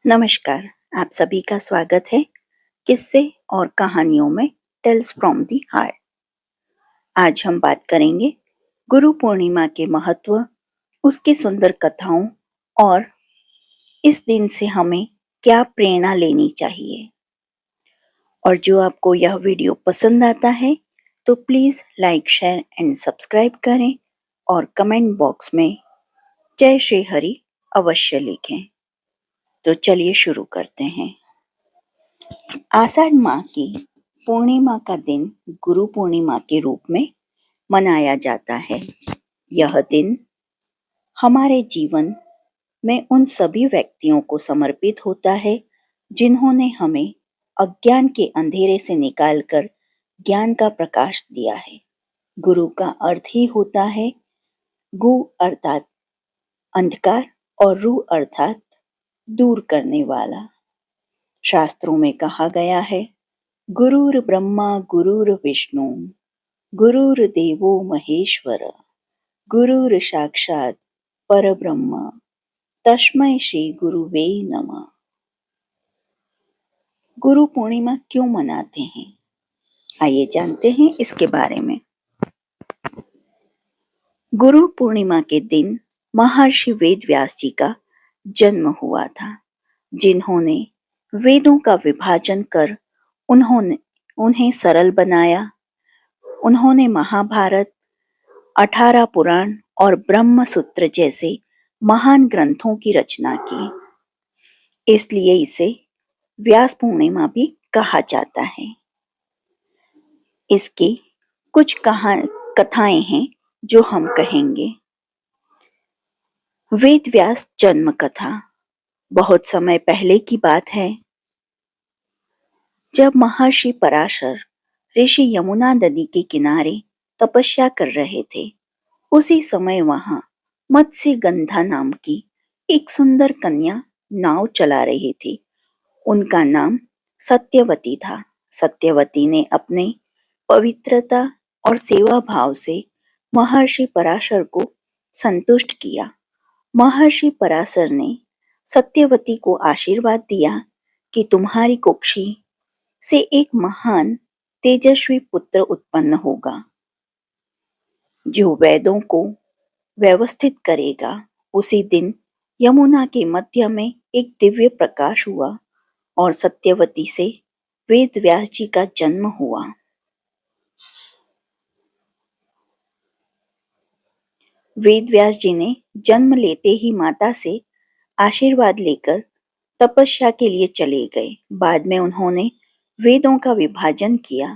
नमस्कार, आप सभी का स्वागत है किस्से और कहानियों में टेल्स फ्रॉम दी हार्ट। आज हम बात करेंगे गुरु पूर्णिमा के महत्व, उसकी सुंदर कथाओं और इस दिन से हमें क्या प्रेरणा लेनी चाहिए। और जो आपको यह वीडियो पसंद आता है तो please like, share and subscribe करें और कमेंट बॉक्स में जय श्री हरि अवश्य लिखें। तो चलिए शुरू करते हैं। आषाढ़ माह की पूर्णिमा का दिन गुरु पूर्णिमा के रूप में मनाया जाता है। यह दिन हमारे जीवन में उन सभी व्यक्तियों को समर्पित होता है जिन्होंने हमें अज्ञान के अंधेरे से निकालकर ज्ञान का प्रकाश दिया है। गुरु का अर्थ ही होता है गु अर्थात अंधकार और रु अर्थात दूर करने वाला। शास्त्रों में कहा गया है, गुरुर ब्रह्मा गुरुर विष्णु गुरुर्देवो महेश्वर गुरुर साक्षात परब्रह्म तस्मै श्री गुरुवे नमः। गुरु पूर्णिमा क्यों मनाते हैं, आइए जानते हैं इसके बारे में। गुरु पूर्णिमा के दिन महर्षि वेद व्यास जी का जन्म हुआ था, जिन्होंने वेदों का विभाजन कर उन्हें सरल बनाया। उन्होंने महाभारत, 18 पुराण और ब्रह्म सूत्र जैसे महान ग्रंथों की रचना की। इसलिए इसे व्यास पूर्णिमा भी कहा जाता है। इसकी कुछ कथाएं हैं जो हम कहेंगे। वेद व्यास जन्म कथा बहुत समय पहले की बात है, जब महर्षि पराशर ऋषि यमुना नदी के किनारे तपस्या कर रहे थे। उसी समय वहां मत्स्य गंधा नाम की एक सुंदर कन्या नाव चला रही थी। उनका नाम सत्यवती था। सत्यवती ने अपने पवित्रता और सेवा भाव से महर्षि पराशर को संतुष्ट किया। महर्षि पराशर ने सत्यवती को आशीर्वाद दिया कि तुम्हारी कुक्षी से एक महान तेजस्वी पुत्र उत्पन्न होगा, जो वेदों को व्यवस्थित करेगा। उसी दिन यमुना के मध्य में एक दिव्य प्रकाश हुआ और सत्यवती से वेद व्यास जी का जन्म हुआ। वेद व्यास जी ने जन्म लेते ही माता से आशीर्वाद लेकर तपस्या के लिए चले गए। बाद में उन्होंने वेदों का विभाजन किया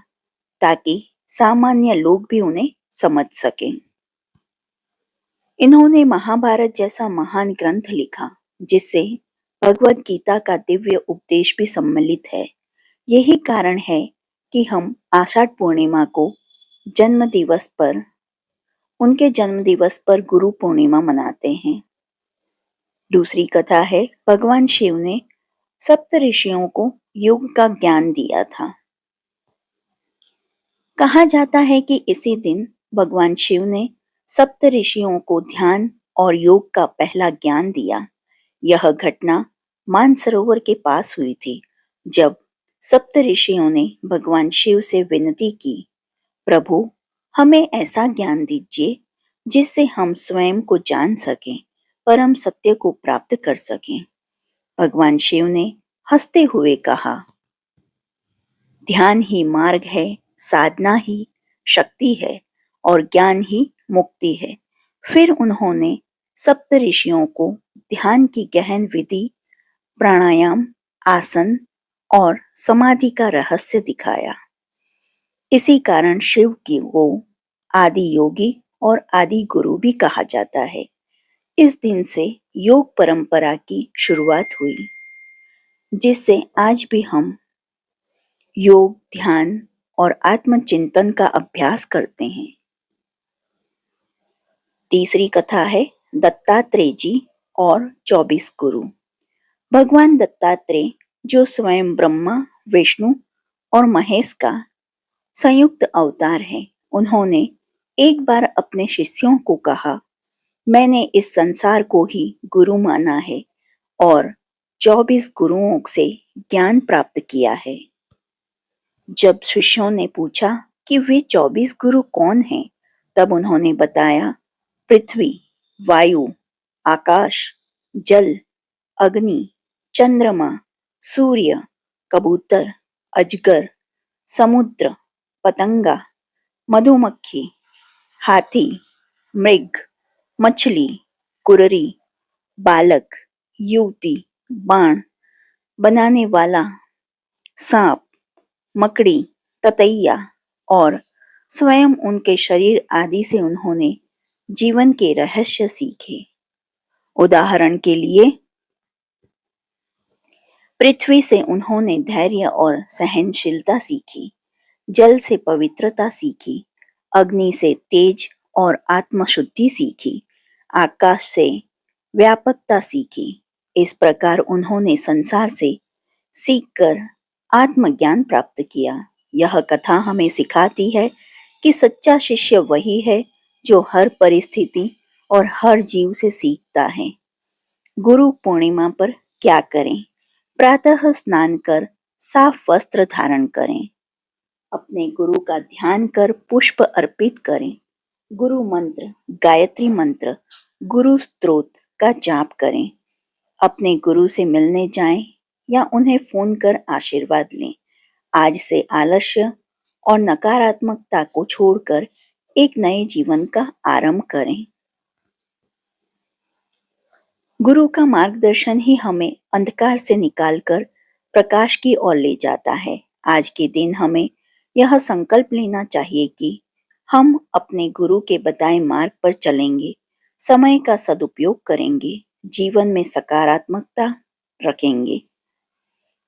ताकि सामान्य लोग भी उन्हें समझ सकें। इन्होंने महाभारत जैसा महान ग्रंथ लिखा, जिससे भगवद गीता का दिव्य उपदेश भी सम्मिलित है। यही कारण है कि हम आषाढ़ पूर्णिमा को उनके जन्म दिवस पर गुरु पूर्णिमा मनाते हैं। दूसरी कथा है, भगवान शिव ने सप्त ऋषियों को योग का ज्ञान दिया था। कहा जाता है कि इसी दिन भगवान शिव ने सप्त ऋषियों को ध्यान और योग का पहला ज्ञान दिया। यह घटना मानसरोवर के पास हुई थी, जब सप्त ऋषियों ने भगवान शिव से विनती की, प्रभु हमें ऐसा ज्ञान दीजिए जिससे हम स्वयं को जान सकें, परम सत्य को प्राप्त कर सकें। भगवान शिव ने हंसते हुए कहा, ध्यान ही मार्ग है, साधना ही शक्ति है और ज्ञान ही मुक्ति है। फिर उन्होंने सप्त ऋषियों को ध्यान की गहन विधि, प्राणायाम, आसन और समाधि का रहस्य दिखाया। इसी कारण शिव को आदि योगी और आदि गुरु भी कहा जाता है। इस दिन से योग परंपरा की शुरुआत हुई, जिससे आज भी हम योग, ध्यान और आत्मचिंतन का अभ्यास करते हैं। तीसरी कथा है, दत्तात्रेय जी और 24 गुरु। भगवान दत्तात्रेय, जो स्वयं ब्रह्मा, विष्णु और महेश का संयुक्त अवतार है, उन्होंने एक बार अपने शिष्यों को कहा, मैंने इस संसार को ही गुरु माना है और 24 गुरुओं से ज्ञान प्राप्त किया है। जब शिष्यों ने पूछा कि वे 24 गुरु कौन हैं, तब उन्होंने बताया, पृथ्वी, वायु, आकाश, जल, अग्नि, चंद्रमा, सूर्य, कबूतर, अजगर, समुद्र, पतंगा, मधुमक्खी, हाथी, मृग, मछली, कुररी, बालक, युवती, बाण बनाने वाला, सांप, मकड़ी, ततैया और स्वयं उनके शरीर आदि से उन्होंने जीवन के रहस्य सीखे। उदाहरण के लिए, पृथ्वी से उन्होंने धैर्य और सहनशीलता सीखी, जल से पवित्रता सीखी, अग्नि से तेज और आत्मशुद्धि सीखी, आकाश से व्यापकता सीखी। इस प्रकार उन्होंने संसार से सीखकर आत्मज्ञान प्राप्त किया। यह कथा हमें सिखाती है कि सच्चा शिष्य वही है जो हर परिस्थिति और हर जीव से सीखता है। गुरु पूर्णिमा पर क्या करें? प्रातः स्नान कर साफ वस्त्र धारण करें, अपने गुरु का ध्यान कर पुष्प अर्पित करें, गुरु मंत्र, गायत्री मंत्र, गुरु स्तोत्र का जाप करें, अपने गुरु से मिलने जाएं या उन्हें फोन कर आशीर्वाद लें। आज से आलस्य और नकारात्मकता को छोड़कर एक नए जीवन का आरंभ करें। गुरु का मार्गदर्शन ही हमें अंधकार से निकालकर प्रकाश की ओर ले जाता है। आज के दिन हमें यह संकल्प लेना चाहिए कि हम अपने गुरु के बताए मार्ग पर चलेंगे, समय का सदुपयोग करेंगे, जीवन में सकारात्मकता रखेंगे।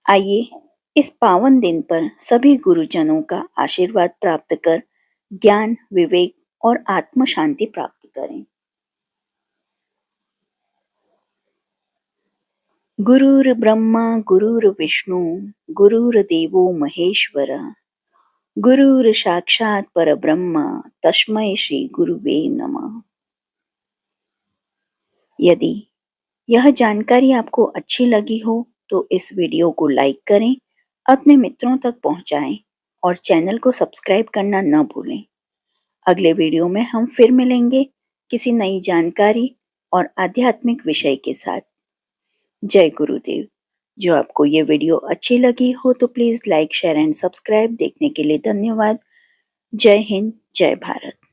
आइए इस पावन दिन पर सभी गुरुजनों का आशीर्वाद प्राप्त कर ज्ञान, विवेक और आत्म शांति प्राप्त करें। गुरुर् ब्रह्मा गुरुर्विष्णु गुरुर्देवो महेश्वर गुरुर् साक्षात् परब्रह्म तस्मै श्री गुरुवे नमः। यदि यह जानकारी आपको अच्छी लगी हो तो इस वीडियो को लाइक करें, अपने मित्रों तक पहुंचाएं और चैनल को सब्सक्राइब करना न भूलें। अगले वीडियो में हम फिर मिलेंगे किसी नई जानकारी और आध्यात्मिक विषय के साथ। जय गुरुदेव। जो आपको ये वीडियो अच्छी लगी हो तो please like, share and subscribe. देखने के लिए धन्यवाद। जय हिंद, जय भारत।